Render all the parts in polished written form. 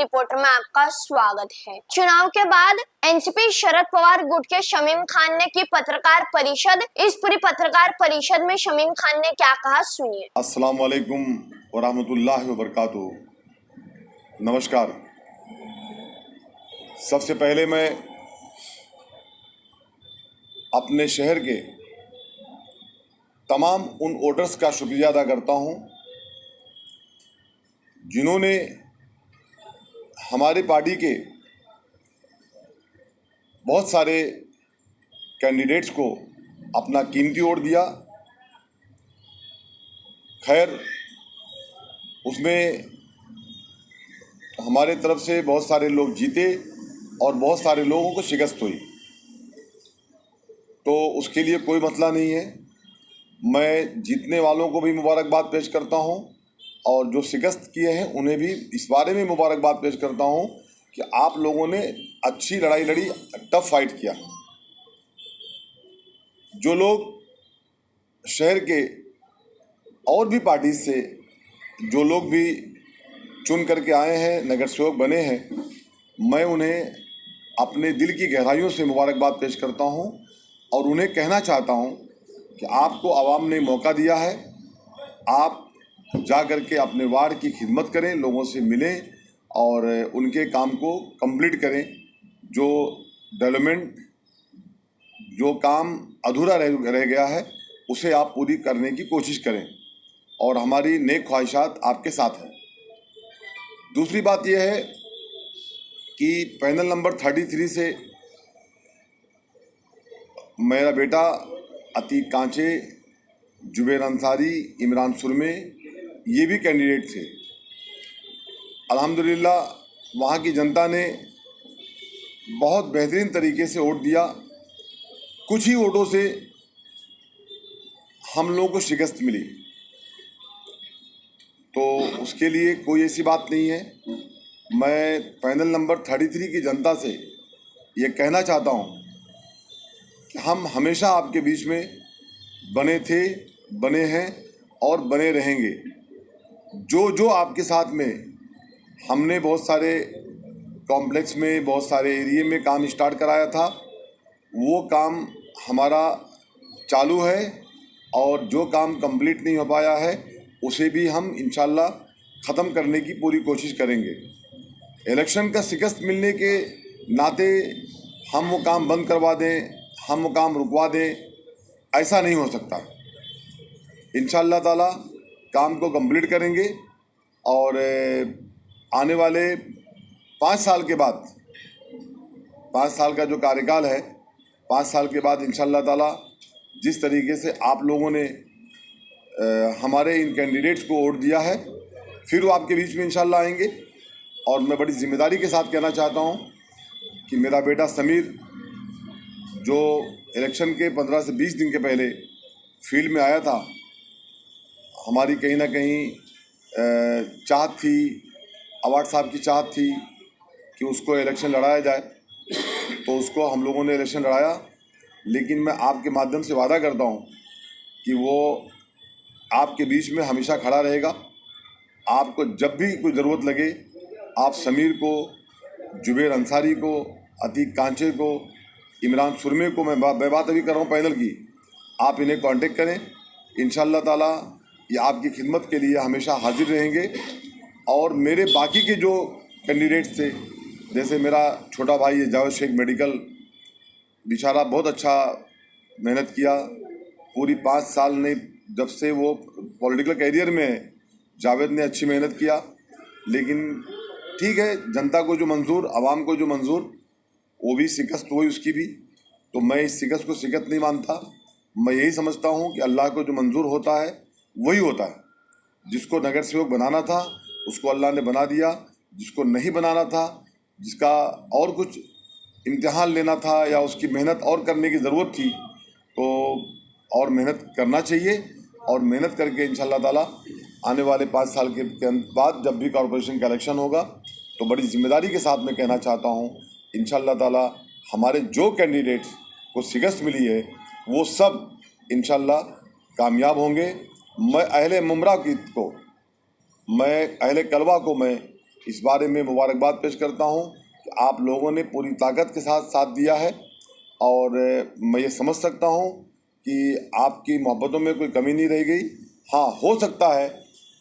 Reporter में आपका स्वागत है। चुनाव के बाद एनसीपी शरद पवार गुट के शमीम खान ने की पत्रकार परिषद। इस पूरी पत्रकार परिषद में शमीम खान ने क्या कहा, सुनिए। अस्सलाम वालेकुम व रहमतुल्लाहि व बरकातुहू। नमस्कार। सबसे पहले मैं अपने शहर के तमाम उन वोटर्स का शुक्रिया अदा करता हूं जिन्होंने हमारे पार्टी के बहुत सारे कैंडिडेट्स को अपना कीमती वोट दिया। खैर, उसमें हमारे तरफ से बहुत सारे लोग जीते और बहुत सारे लोगों को शिकस्त हुई, तो उसके लिए कोई मसला नहीं है। मैं जीतने वालों को भी मुबारकबाद पेश करता हूं और जो शिकस्त किए हैं उन्हें भी इस बारे में मुबारकबाद पेश करता हूं कि आप लोगों ने अच्छी लड़ाई लड़ी, टफ फाइट किया। जो लोग शहर के और भी पार्टी से जो लोग भी चुन करके आए हैं, नगर सेवक बने हैं, मैं उन्हें अपने दिल की गहराइयों से मुबारकबाद पेश करता हूं और उन्हें कहना चाहता हूं कि आपको आवाम ने मौका दिया है। आप जा कर के अपने वार्ड की खिदमत करें, लोगों से मिलें और उनके काम को कंप्लीट करें। जो डेवलपमेंट, जो काम अधूरा रह गया है, उसे आप पूरी करने की कोशिश करें और हमारी नेक ख्वाहिशात आपके साथ हैं। दूसरी बात यह है कि पैनल नंबर 33 से मेरा बेटा अतीक कांचे, जुबैर अंसारी, इमरान सुरमे, ये भी कैंडिडेट थे। अल्हम्दुलिल्लाह वहाँ की जनता ने बहुत बेहतरीन तरीके से वोट दिया। कुछ ही वोटों से हम लोगों को शिकस्त मिली, तो उसके लिए कोई ऐसी बात नहीं है। मैं पैनल नंबर 33 की जनता से ये कहना चाहता हूँ कि हम हमेशा आपके बीच में बने थे, बने हैं और बने रहेंगे। जो आपके साथ में हमने बहुत सारे कॉम्प्लेक्स में, बहुत सारे एरिए में काम स्टार्ट कराया था, वो काम हमारा चालू है और जो काम कंप्लीट नहीं हो पाया है उसे भी हम इंशाल्लाह ख़त्म करने की पूरी कोशिश करेंगे। इलेक्शन का शिकस्त मिलने के नाते हम वो काम बंद करवा दें, हम वो काम रुकवा दें, ऐसा नहीं हो सकता। इंशाल्लाह ताला काम को कंप्लीट करेंगे और आने वाले 5 साल के बाद, 5 साल का जो कार्यकाल है, 5 साल के बाद इंशाल्लाह ताला जिस तरीके से आप लोगों ने हमारे इन कैंडिडेट्स को वोट दिया है, फिर वो आपके बीच में इंशाल्लाह आएंगे। और मैं बड़ी ज़िम्मेदारी के साथ कहना चाहता हूँ कि मेरा बेटा समीर, जो इलेक्शन के 15 से 20 दिन के पहले फील्ड में आया था, हमारी कहीं ना कहीं चाहत थी, अवार्ड साहब की चाहत थी कि उसको इलेक्शन लड़ाया जाए, तो उसको हम लोगों ने इलेक्शन लड़ाया। लेकिन मैं आपके माध्यम से वादा करता हूँ कि वो आपके बीच में हमेशा खड़ा रहेगा। आपको जब भी कोई ज़रूरत लगे, आप समीर को, जुबैर अंसारी को, अतीक कांचे को, इमरान सुरमे को, मैं बात अभी कर रहा हूँ पैनल की, आप इन्हें कांटेक्ट करें। इंशाल्लाह ताला ये आपकी खिदमत के लिए हमेशा हाजिर रहेंगे। और मेरे बाकी के जो कैंडिडेट्स थे, जैसे मेरा छोटा भाई है जावेद शेख मेडिकल, बेचारा बहुत अच्छा मेहनत किया। पूरी 5 साल ने, जब से वो पॉलिटिकल कैरियर में है, जावेद ने अच्छी मेहनत किया। लेकिन ठीक है, जनता को जो मंजूर, आवाम को जो मंजूर, वो भी शिकस्त हुई उसकी भी। तो मैं इस शिकस्त को शिकस्त नहीं मानता। मैं यही समझता हूँ कि अल्लाह को जो मंजूर होता है वही होता है। जिसको नगर सेवक बनाना था उसको अल्लाह ने बना दिया, जिसको नहीं बनाना था, जिसका और कुछ इम्तिहान लेना था या उसकी मेहनत और करने की ज़रूरत थी, तो और मेहनत करना चाहिए। और मेहनत करके इंशाल्लाह ताला आने वाले 5 साल के बाद जब भी कॉरपोरेशन का इलेक्शन होगा, तो बड़ी ज़िम्मेदारी के साथ मैं कहना चाहता हूँ, इंशाल्लाह ताला हमारे जो कैंडिडेट्स को शिकस्त मिली है वो सब इंशाल्लाह कामयाब होंगे। मैं अहले मुमरा को, मैं अहले कलवा को मैं इस बारे में मुबारकबाद पेश करता हूँ कि आप लोगों ने पूरी ताकत के साथ साथ दिया है और मैं ये समझ सकता हूँ कि आपकी मोहब्बतों में कोई कमी नहीं रह गई। हाँ, हो सकता है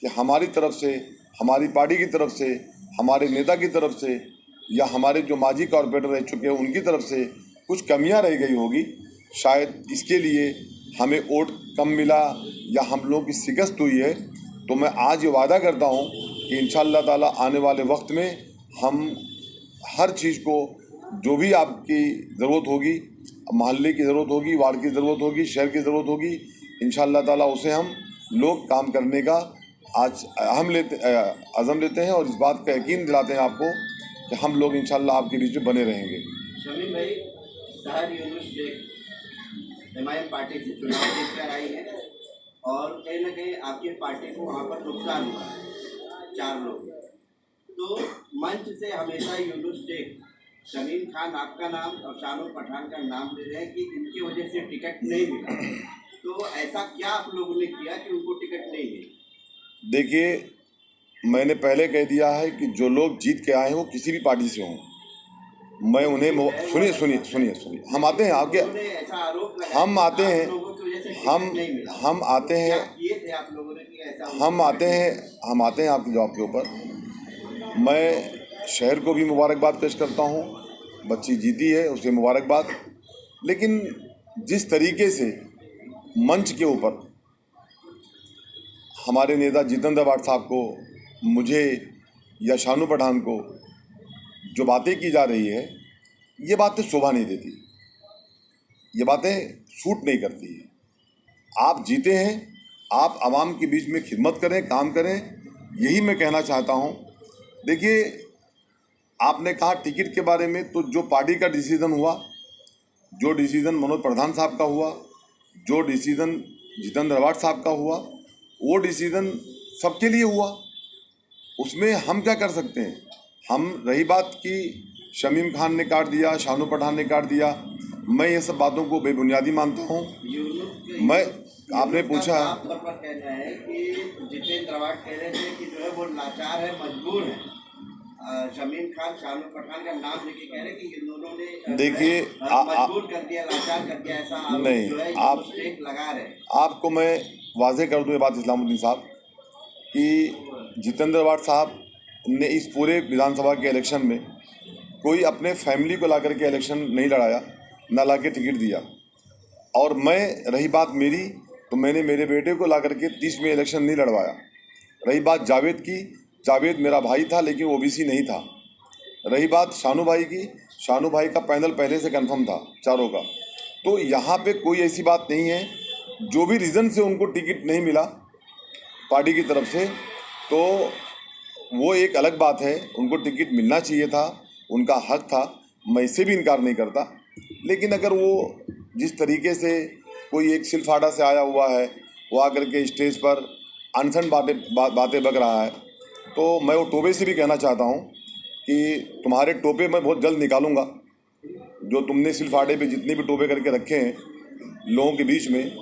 कि हमारी तरफ से, हमारी पार्टी की तरफ से, हमारे नेता की तरफ से या हमारे जो माजी कॉर्पोरेटर रह चुके हैं उनकी तरफ से कुछ कमियां रह गई होगी। शायद इसके लिए हमें वोट कम मिला या हम लोगों की शिकस्त हुई है। तो मैं आज ये वादा करता हूँ कि इंशाअल्लाह ताला आने वाले वक्त में हम हर चीज़ को, जो भी आपकी ज़रूरत होगी, मोहल्ले की ज़रूरत होगी, वार्ड की ज़रूरत होगी, शहर की ज़रूरत होगी, इंशाअल्लाह ताला उसे हम लोग काम करने का आज अज़म लेते हैं और इस बात का यकीन दिलाते हैं आपको कि हम लोग इंशाअल्लाह आपके बीच में बने रहेंगे। शमीम भाई, शहर यूनुस शेख एमआईएम पार्टी से चुनाव जीतकर आई है और कहीं ना कहीं आपकी पार्टी को वहाँ पर नुकसान हुआ है, 4 लोग। तो मंच से हमेशा यूनुस शेख, शमीम खान आपका नाम और शानू पठान का नाम ले रहे हैं कि इनकी वजह से टिकट नहीं मिला। तो ऐसा क्या आप लोगों ने किया कि उनको टिकट नहीं मिली? देखिए, मैंने पहले कह दिया है कि जो लोग जीत के आए हैं वो किसी भी पार्टी से हों, मैं उन्हें सुनिए हम आते हैं आपके, ऐसा आरोप लगाया हम आते हैं, हम आते हैं, ये थे आप लोगों ने कि ऐसा हम आते हैं आपके जवाब के ऊपर। मैं शहर को भी मुबारकबाद पेश करता हूँ, बच्ची जीती है उसे मुबारकबाद। लेकिन जिस तरीके से मंच के ऊपर हमारे नेता जितेंद्र अवार्ड साहब को, मुझे या शानू पठान को जो बातें की जा रही है, ये बातें शोभा नहीं देती, ये बातें सूट नहीं करती है। आप जीते हैं, आप आवाम के बीच में खिदमत करें, काम करें, यही मैं कहना चाहता हूँ। देखिए, आपने कहा टिकट के बारे में, तो जो पार्टी का डिसीज़न हुआ, जो डिसीज़न मनोज प्रधान साहब का हुआ, जो डिसीज़न जितेंद्र अवार्ड साहब का हुआ, वो डिसीज़न सबके लिए हुआ, उसमें हम क्या कर सकते हैं। हम, रही बात कि शमीम खान ने काट दिया, शानू पठान ने काट दिया, मैं ये सब बातों को बेबुनियादी मानता हूँ। मैं, आपने पूछा, कहना है कि जितेंद्र अवार्ड कह रहे थे कि जो है वो लाचार है, मजबूर है। शमीम खान, शानू पठान का नाम लेके कह रहे हैं कि इन दोनों ने देखिए मजबूर कर दिया, लाचार कर दिया, ऐसा नहीं, जो है आप लगा रहे। आपको मैं वाज़ेह कर दूँ ये बात इस्लामुद्दीन साहब कि जितेंद्र अवार्ड साहब ने इस पूरे विधानसभा के इलेक्शन में कोई अपने फैमिली को ला करके इलेक्शन नहीं लड़ाया, ना ला के टिकट दिया। और मैं, रही बात मेरी, तो मैंने मेरे बेटे को ला करके 30 में इलेक्शन नहीं लड़वाया। रही बात जावेद की, जावेद मेरा भाई था लेकिन ओबीसी नहीं था। रही बात शानू भाई की, शानू भाई का पैनल पहले से कंफर्म था चारों का। तो यहाँ पे कोई ऐसी बात नहीं है, जो भी रीज़न से उनको टिकट नहीं मिला पार्टी की तरफ से, तो वो एक अलग बात है। उनको टिकट मिलना चाहिए था, उनका हक था, मैं इससे भी इनकार नहीं करता। लेकिन अगर वो जिस तरीके से कोई एक सिलफाड़ा से आया हुआ है, वो आकर के स्टेज पर अनसन बातें बक रहा है, तो मैं वो टोपे से भी कहना चाहता हूँ कि तुम्हारे टोपे मैं बहुत जल्द निकालूंगा। जो तुमने सिलफाड़े पे जितने भी टोपे करके रखे हैं लोगों के बीच में,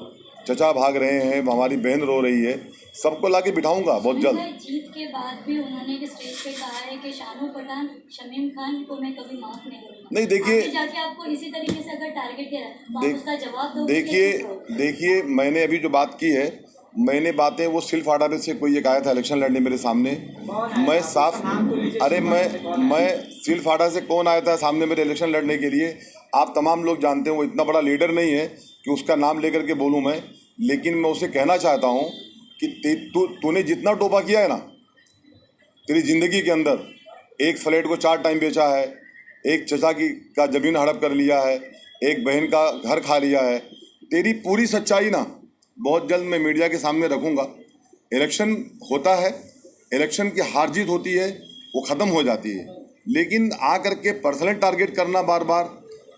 चचा भाग रहे हैं, हमारी बहन रो रही है, सबको लाके बिठाऊंगा बहुत जल्द। जीत के बाद भी उन्होंने स्टेज पे कहा है कि शानू पठान, शमीम खान को मैं कभी माफ नहीं करूंगा। नहीं, देखिए, जाके आपको इसी तरीके से अगर टारगेट किया तो आप उसका जवाब दोगे। देखिए, मैंने अभी जो बात की है, मैंने बातें, वो सिलफाड़ा में से कोई एक आया था इलेक्शन लड़ने मेरे सामने, मैं साफ, अरे मैं सिलफाड़ा से कौन आया था सामने मेरे इलेक्शन लड़ने के लिए, आप तमाम लोग जानते हैं। वो इतना बड़ा लीडर नहीं है कि उसका नाम लेकर के बोलूँ मैं, लेकिन मैं उसे कहना चाहता हूँ कि तूने जितना टोपा किया है ना तेरी ज़िंदगी के अंदर, एक फ्लैट को 4 टाइम बेचा है, एक चचा का ज़मीन हड़प कर लिया है, एक बहन का घर खा लिया है, तेरी पूरी सच्चाई ना बहुत जल्द मैं मीडिया के सामने रखूँगा। इलेक्शन होता है, इलेक्शन की हार जीत होती है, वो ख़त्म हो जाती है, लेकिन आ करके पर्सनल टारगेट करना बार बार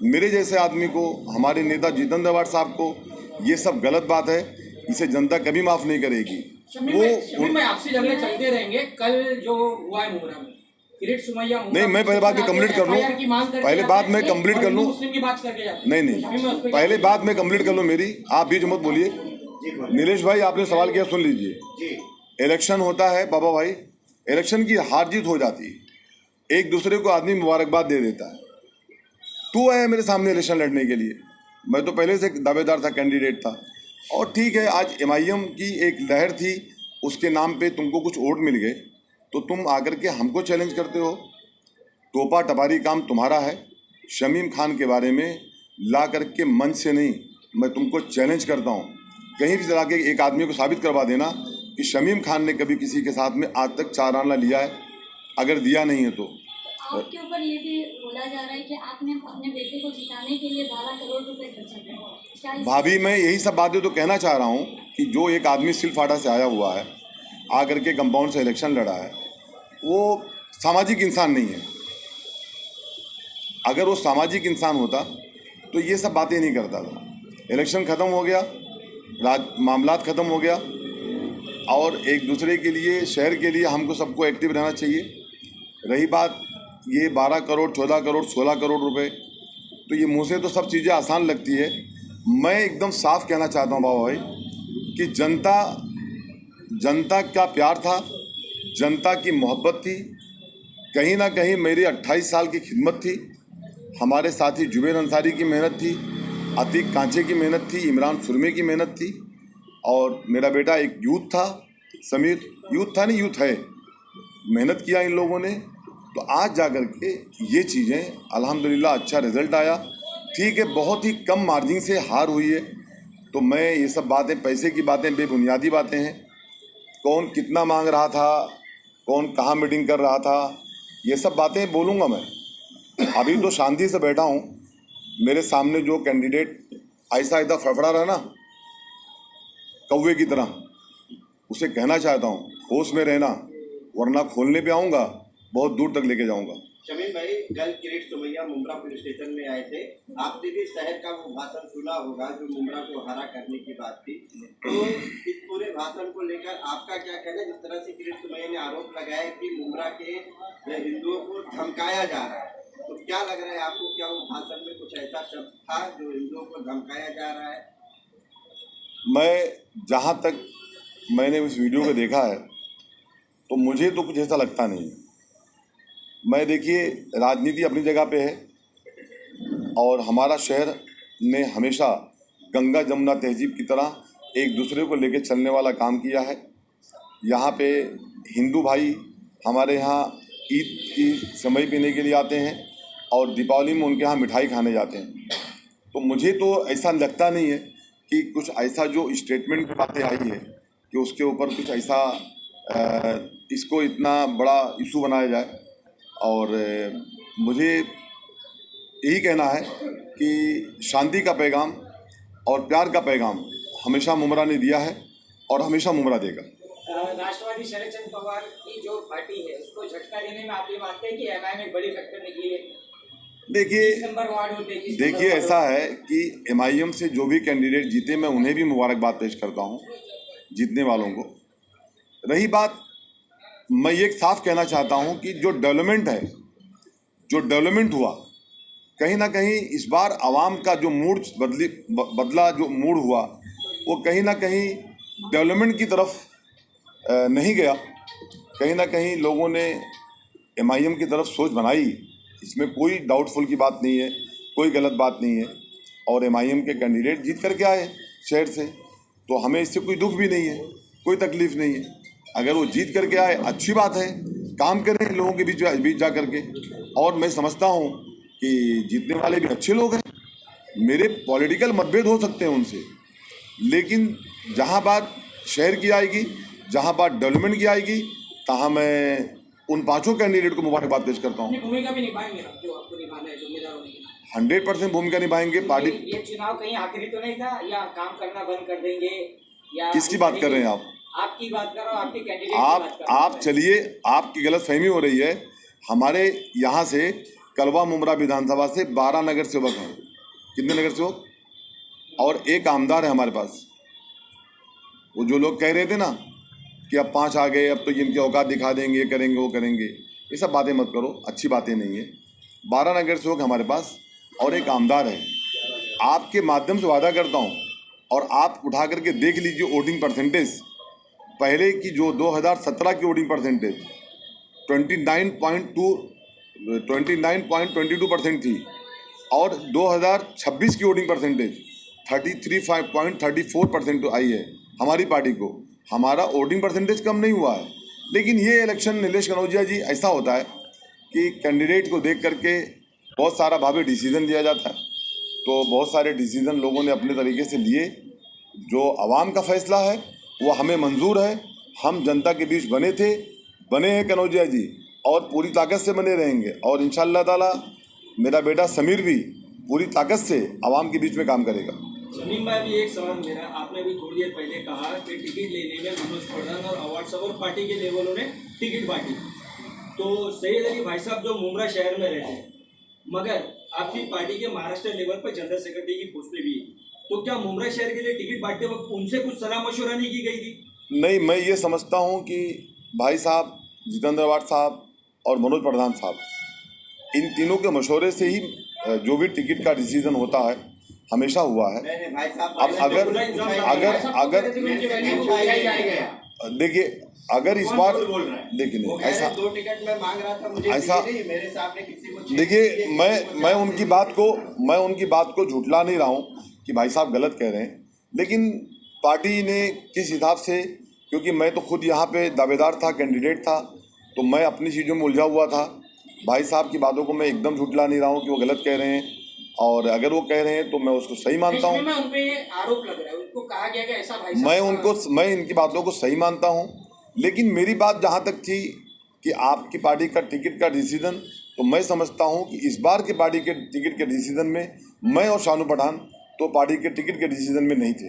मेरे जैसे आदमी को, हमारे नेता जितेंद्र अवार्ड साहब को, ये सब गलत बात है। इसे जनता कभी माफ़ नहीं करेगी। वो आपसी झगड़े चलते रहेंगे। कल जो हुआ है मुमरा में, किरीट सुमैया, नहीं, मैं पहले बात में कंप्लीट कर लूँ, पहले बात में कंप्लीट कर लूँ, नहीं, पहले बात में कंप्लीट कर लूँ मेरी, आप बीच मत बोलिए। नीलेश भाई, आपने सवाल किया, सुन लीजिए। इलेक्शन होता है बाबा भाई, इलेक्शन की हार जीत हो जाती है, एक दूसरे को आदमी मुबारकबाद दे देता है। तू आया मेरे सामने इलेक्शन लड़ने के लिए, मैं तो पहले से दावेदार था, कैंडिडेट था। और ठीक है, आज MIM की एक लहर थी, उसके नाम पे तुमको कुछ वोट मिल गए तो तुम आकर के हमको चैलेंज करते हो। टोपा टपारी काम तुम्हारा है। शमीम खान के बारे में ला करके मंच से नहीं, मैं तुमको चैलेंज करता हूँ, कहीं भी चला के एक आदमी को साबित करवा देना कि शमीम खान ने कभी किसी के साथ में आज तक 4 आना लिया है। अगर दिया नहीं है तो आपके ऊपर ये भी बोला जा रहा है कि आपने अपने बेटे को जिताने के लिए 12 करोड़ रुपए खर्चा किया। क्या इस- भाभी, मैं यही सब बातें तो कहना चाह रहा हूँ कि जो एक आदमी सिलफाटा से आया हुआ है, आकर के कंपाउंड से इलेक्शन लड़ा है, वो सामाजिक इंसान नहीं है। अगर वो सामाजिक इंसान होता तो ये सब बातें नहीं करता था। इलेक्शन ख़त्म हो गया, मामलात ख़त्म हो गया, और एक दूसरे के लिए, शहर के लिए हमको सबको एक्टिव रहना चाहिए। रही बात ये 12 करोड़, 14 करोड़, 16 करोड़ रुपए, तो ये मुँह से तो सब चीज़ें आसान लगती है। मैं एकदम साफ कहना चाहता हूँ बाबा भाई कि जनता का प्यार था, जनता की मोहब्बत थी, कहीं ना कहीं मेरी 28 साल की खिदमत थी, हमारे साथी जुबैर अंसारी की मेहनत थी, अतीक कांचे की मेहनत थी, इमरान सुरमे की मेहनत थी, और मेरा बेटा एक यूथ था, समीर यूथ था, नहीं यूथ है, मेहनत किया इन लोगों ने। तो आज जा कर के ये चीज़ें अल्हम्दुलिल्लाह अच्छा रिज़ल्ट आया। ठीक है, बहुत ही कम मार्जिन से हार हुई है, तो मैं ये सब बातें, पैसे की बातें बेबुनियादी बातें हैं। कौन कितना मांग रहा था, कौन कहाँ मीटिंग कर रहा था, ये सब बातें बोलूँगा मैं। अभी तो शांति से बैठा हूँ। मेरे सामने जो कैंडिडेट ऐसा फड़फड़ा रहा ना कौवे की तरह, उसे कहना चाहता हूँ होश में रहना, वरना खोलने पे आऊँगा, बहुत दूर तक लेके जाऊँगा। शमीम भाई, कल किरीट सुमैया मुमरा पुलिस स्टेशन में आए थे, आपने भी शहर का वो भाषण सुना होगा जो मुमरा को हरा करने की बात थी। तो इस पूरे भाषण को लेकर आपका क्या कहना है? जिस तरह से किरीट सुमैया ने आरोप लगाया कि मुमरा के हिंदुओं को धमकाया जा रहा है, तो क्या लग रहा है आपको, क्या वो भाषण में कुछ ऐसा शब्द था जो हिंदुओं को धमकाया जा रहा है? मैं जहाँ तक मैंने उस वीडियो को देखा है तो मुझे तो कुछ ऐसा लगता नहीं है। मैं, देखिए, राजनीति अपनी जगह पे है, और हमारा शहर ने हमेशा गंगा जमुना तहजीब की तरह एक दूसरे को लेकर चलने वाला काम किया है। यहाँ पे हिंदू भाई हमारे यहाँ ईद की समय पीने के लिए आते हैं, और दीपावली में उनके यहाँ मिठाई खाने जाते हैं। तो मुझे तो ऐसा लगता नहीं है कि कुछ ऐसा जो स्टेटमेंट की बातें आई है कि उसके ऊपर कुछ ऐसा इसको इतना बड़ा इशू बनाया जाए। और मुझे यही कहना है कि शांति का पैगाम और प्यार का पैगाम हमेशा मुमरा ने दिया है और हमेशा मुमरा देगा। राष्ट्रवादी शरद चंद्र पवार की जो पार्टी है उसको झटका देने में आप ये मानते हैं कि MIM एक बड़ी फैक्टर निकली है? देखिए ऐसा है कि MIM से जो भी कैंडिडेट जीते, मैं उन्हें भी मुबारकबाद पेश करता हूँ, जीतने वालों को। रही बात, मैं ये साफ कहना चाहता हूँ कि जो डेवलपमेंट हुआ, कहीं ना कहीं इस बार आवाम का जो मूड बदला, जो मूड हुआ, वो कहीं ना कहीं डेवलपमेंट की तरफ नहीं गया। कहीं ना कहीं लोगों ने MIM की तरफ सोच बनाई, इसमें कोई डाउटफुल की बात नहीं है, कोई गलत बात नहीं है। और MIM के कैंडिडेट जीत करके आए शहर से, तो हमें इससे कोई दुख भी नहीं है, कोई तकलीफ नहीं है। अगर वो जीत करके आए, अच्छी बात है, काम करें लोगों के बीच जा करके। और मैं समझता हूँ कि जीतने वाले भी अच्छे लोग हैं। मेरे पॉलिटिकल मतभेद हो सकते हैं उनसे, लेकिन जहाँ बात शहर की आएगी, जहाँ बात डेवलपमेंट की आएगी, तहाँ मैं उन 5 कैंडिडेट को मुबारकबाद पेश करता हूँ। भूमिका भी निभाएंगे जो आपको निभाना है, जिम्मेदार होने 100% भूमिका निभाएंगे। पार्टी, ये चुनाव कहीं आखिरी तो नहीं था, या काम करना बंद कर देंगे, या किसकी बात कर रहे हैं आप? आपकी बात कर रहा हूँ, आपके कैंडिडेट की बात कर रहा हूँ। आप चलिए, आपकी गलतफहमी हो रही है। हमारे यहाँ से कलवा मुमरा विधानसभा से 12 नगर सेवक हैं। कितने नगर सेवक? और 1 आमदार है हमारे पास। वो जो लोग कह रहे थे ना कि अब 5 आ गए, अब तो इनकी औकात दिखा देंगे, ये करेंगे, वो करेंगे, ये सब बातें मत करो, अच्छी बातें नहीं है। 12 नगर सेवक हमारे पास और 1 आमदार है। आपके माध्यम से वादा करता हूँ, और आप उठा करके देख लीजिए वोटिंग परसेंटेज, पहले की जो 2017 की वोटिंग परसेंटेज 29.2 29.22% थी और 2026 की वोटिंग परसेंटेज 33.34% आई है हमारी पार्टी को। हमारा वोटिंग परसेंटेज कम नहीं हुआ है। लेकिन ये इलेक्शन नीलेश कनौजिया जी ऐसा होता है कि कैंडिडेट को देख करके बहुत सारा भावी डिसीजन लिया जाता है। तो बहुत सारे डिसीजन लोगों ने अपने तरीके से लिए। जो आवाम का फैसला है वो हमें मंजूर है। हम जनता के बीच बने हैं कनौजिया जी, और पूरी ताकत से बने रहेंगे। और इंशाअल्लाह ताला मेरा बेटा समीर भी पूरी ताकत से आवाम के बीच में काम करेगा। शमीम भाई, भी एक सवाल मेरा, आपने भी थोड़ी देर पहले कहा कि टिकट लेने में मनोज प्रधान और अवार्ड सब और पार्टी के लेवलों ने टिकट बांटी। तो सैयद अली भाई साहब जो मुमरा शहर में रहते हैं, मगर आपकी पार्टी के महाराष्ट्र लेवल पर जनरल सेक्रेटरी की पोस्ट पे भी है, तो क्या मुमरा शहर के लिए टिकट बांटते वक्त उनसे कुछ सलाह मशवरा नहीं की गई थी? नहीं, मैं ये समझता हूँ कि भाई साहब जितेंद्र अवार्ड साहब और मनोज प्रधान साहब, इन तीनों के मशवरे से ही जो भी टिकट का डिसीजन होता है हमेशा हुआ है। भाई साहब, अब अगर देखिए, अगर इस बार देखिए नहीं ऐसा 2 टिकट मैं मांग रहा था, मुझे ऐसा नहीं, मेरे सामने किसी को देखिए, मैं उनकी बात को झुठला नहीं रहा हूँ कि भाई साहब गलत कह रहे हैं। लेकिन पार्टी ने किस हिसाब से, क्योंकि मैं तो खुद यहाँ पे दावेदार था, कैंडिडेट था, तो मैं अपनी चीज़ों में उलझा हुआ था। भाई साहब की बातों को मैं एकदम झुठला नहीं रहा हूँ कि वो गलत कह रहे हैं, और अगर वो कह रहे हैं तो मैं उसको सही मानता हूँ। उन पे आरोप लग रहा है, उनको कहा गया कि ऐसा भाई साहब मैं इनकी बातों को सही मानता हूँ। लेकिन मेरी बात जहाँ तक थी कि आपकी पार्टी का टिकट का डिसीजन, तो मैं समझता हूँ कि इस बार की पार्टी के टिकट के डिसीजन में मैं और शानू पठान तो पार्टी के टिकट के डिसीजन में नहीं थे।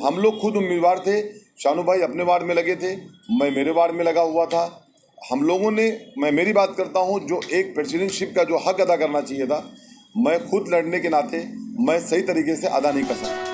हम लोग खुद उम्मीदवार थे। शानू भाई अपने वार्ड में लगे थे, मैं मेरे वार्ड में लगा हुआ था। हम लोगों ने, मैं मेरी बात करता हूँ, जो एक प्रेसिडेंटशिप का जो हक अदा करना चाहिए था, मैं खुद लड़ने के नाते मैं सही तरीके से अदा नहीं कर सकता।